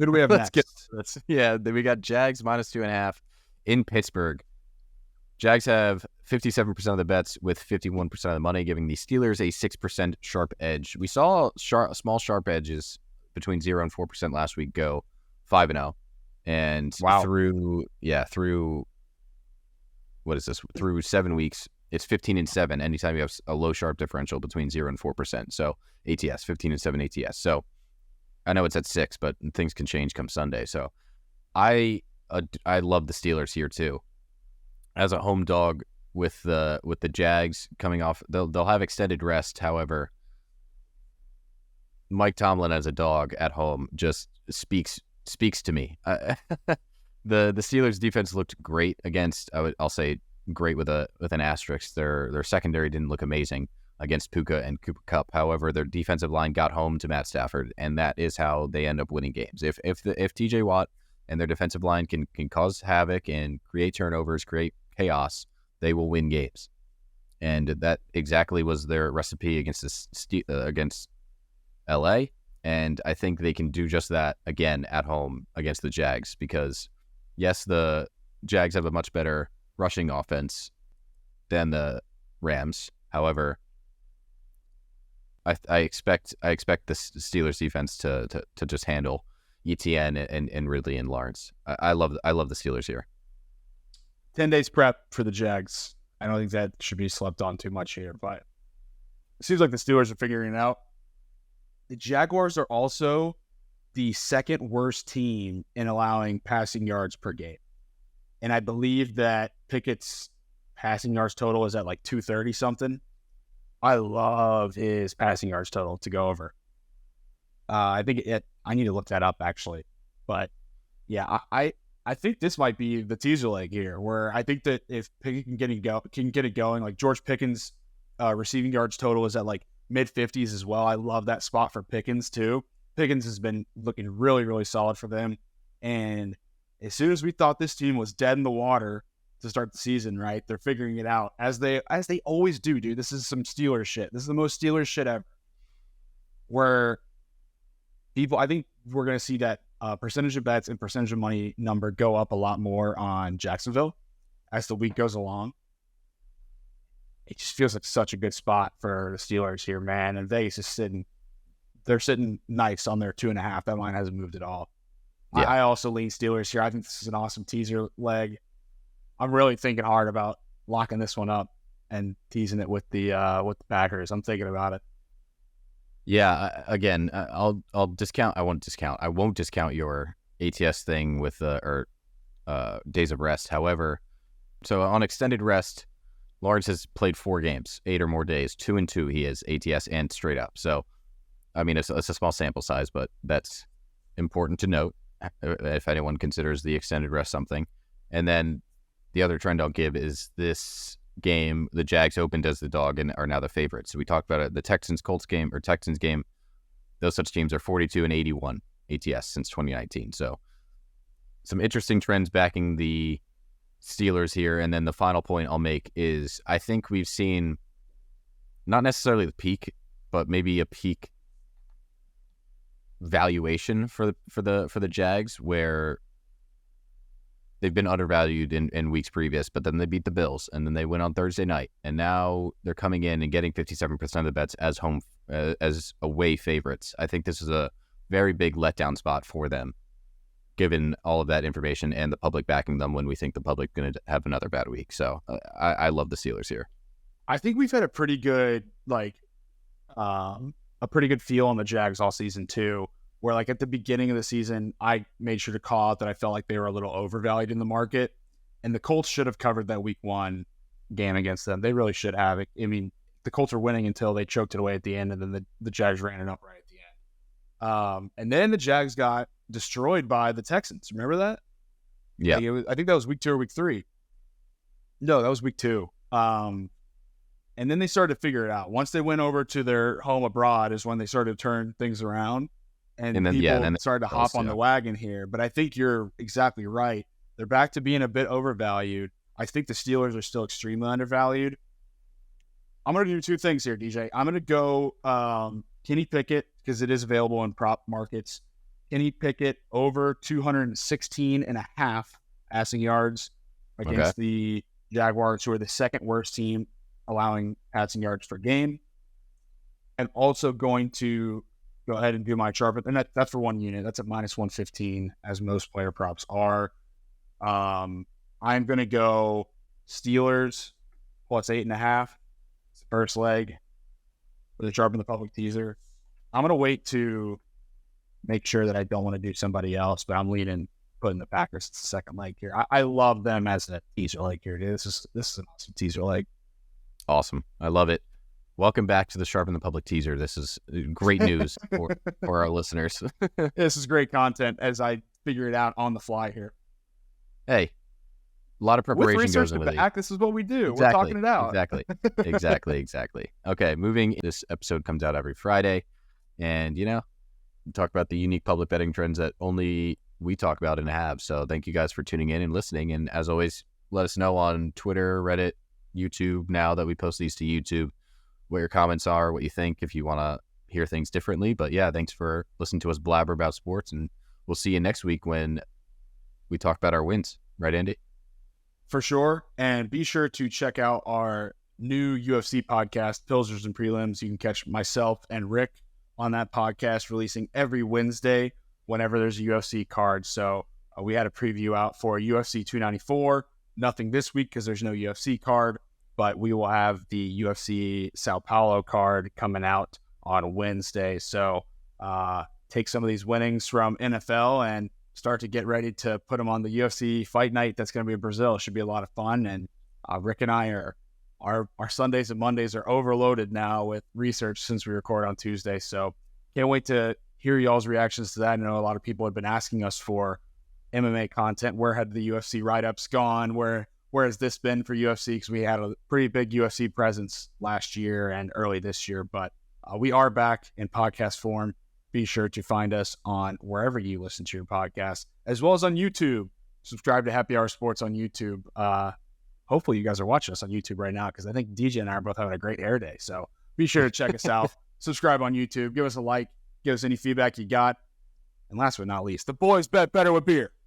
Who do we have Let's get next? this. Yeah, then we got Jags -2.5 in Pittsburgh. Jags have 57% of the bets with 51% of the money, giving the Steelers a 6% sharp edge. We saw small sharp edges between 0 and 4% last week go 5-0. And Wow. through what is this? Through 7 weeks, it's 15-7 anytime you have a low sharp differential between 0 and 4%. So ATS, 15-7 ATS. So I know it's at 6, but things can change come Sunday. So I love the Steelers here too. As a home dog with the Jags coming off, they'll have extended rest. However, Mike Tomlin as a dog at home just speaks to me. The Steelers defense looked great against. I'll say great with an asterisk. Their secondary didn't look amazing against Puka and Cooper Kupp. However, their defensive line got home to Matt Stafford, and that is how they end up winning games. If TJ Watt and their defensive line can cause havoc and create turnovers, create chaos, they will win games. And that exactly was their recipe against LA. And I think they can do just that again at home against the Jags, because yes, the Jags have a much better rushing offense than the Rams. However, I expect the Steelers defense to just handle ETN and Ridley and Lawrence. I love the Steelers here. 10 days prep for the Jags. I don't think that should be slept on too much here, but it seems like the Steelers are figuring it out. The Jaguars are also the second worst team in allowing passing yards per game. And I believe that Pickett's passing yards total is at like 230 something. I love his passing yards total to go over. I need to look that up actually. But yeah, I think this might be the teaser leg here, where I think that if Pickett can get it going, like George Pickens' receiving yards total is at like mid-50s as well. I love that spot for Pickens too. Pickens has been looking really, really solid for them. And as soon as we thought this team was dead in the water to start the season, right, they're figuring it out as they always do, dude. This is some Steelers shit. This is the most Steelers shit ever. Where I think we're going to see that percentage of bets and percentage of money number go up a lot more on Jacksonville as the week goes along. It just feels like such a good spot for the Steelers here, man. And Vegas is they're sitting nice on their 2.5. That line hasn't moved at all. Yeah. I also lean Steelers here. I think this is an awesome teaser leg. I'm really thinking hard about locking this one up and teasing it with the Packers. I'm thinking about it. Yeah, again, I'll discount. I won't discount your ATS thing with days of rest. However, so on extended rest, Lawrence has played 4 games, 8 or more days, 2-2. He is ATS and straight up. So, I mean, it's a small sample size, but that's important to note if anyone considers the extended rest something. And then the other trend I'll give is this game, the Jags opened as the dog and are now the favorites. So we talked about it, the Texans game. Those such teams are 42 and 81 ATS since 2019. So some interesting trends backing the Steelers here. And then the final point I'll make is I think we've seen not necessarily the peak, but maybe a peak valuation for the Jags, where they've been undervalued in weeks previous, but then they beat the Bills, and then they win on Thursday night, and now they're coming in and getting 57% of the bets as away favorites. I think this is a very big letdown spot for them, given all of that information and the public backing them when we think the public's going to have another bad week. So I love the Steelers here. I think we've had a pretty good feel on the Jags all season too, where like at the beginning of the season, I made sure to call out that I felt like they were a little overvalued in the market, and the Colts should have covered that week 1 game against them. They really should have. I mean, the Colts were winning until they choked it away at the end, and then the Jags ran it up right at the end. And then the Jags got destroyed by the Texans. Remember that? Yeah. I think that was week 2 or week 3. No, that was week 2. And then they started to figure it out. Once they went over to their home abroad is when they started to turn things around. And then, people started to hop on the wagon here. But I think you're exactly right. They're back to being a bit overvalued. I think the Steelers are still extremely undervalued. I'm going to do 2 things here, DJ. I'm going to go Kenny Pickett, because it is available in prop markets. Kenny Pickett over 216.5 passing yards against the Jaguars, who are the second worst team allowing passing yards per game. And also going to go ahead and do my Sharpen, and that's for one unit. That's at minus 115, as most player props are. I'm going to go Steelers plus 8.5. It's the first leg for the Sharpen the Public teaser. I'm going to wait to make sure that I don't want to do somebody else, but I'm putting the Packers as the second leg here. I love them as a teaser leg here, dude. This is an awesome teaser leg. Awesome. I love it. Welcome back to the Sharpen the Public teaser. This is great news for our listeners. This is great content as I figure it out on the fly here. Hey, a lot of preparation goes into it. This is what we do. Exactly, we're talking it out. Exactly. Okay, this episode comes out every Friday. And, we talk about the unique public betting trends that only we talk about and have. So thank you guys for tuning in and listening. And as always, let us know on Twitter, Reddit, YouTube, now that we post these to YouTube, what your comments are, what you think, if you want to hear things differently. But yeah, thanks for listening to us blabber about sports. And we'll see you next week when we talk about our wins. Right, Andy? For sure. And be sure to check out our new UFC podcast, Pilsners and Prelims. You can catch myself and Rick on that podcast, releasing every Wednesday whenever there's a UFC card. So we had a preview out for UFC 294. Nothing this week because there's no UFC card, but we will have the UFC Sao Paulo card coming out on Wednesday. So take some of these winnings from NFL and start to get ready to put them on the UFC fight night. That's going to be in Brazil. It should be a lot of fun. And Rick and I our Sundays and Mondays are overloaded now with research since we record on Tuesday. So can't wait to hear y'all's reactions to that. I know a lot of people have been asking us for MMA content. Where had the UFC write-ups gone? Where has this been for UFC? Because we had a pretty big UFC presence last year and early this year. But we are back in podcast form. Be sure to find us on wherever you listen to your podcast, as well as on YouTube. Subscribe to Happy Hour Sports on YouTube. Hopefully you guys are watching us on YouTube right now, because I think DJ and I are both having a great air day. So be sure to check us out. Subscribe on YouTube. Give us a like. Give us any feedback you got. And last but not least, the boys bet better with beer.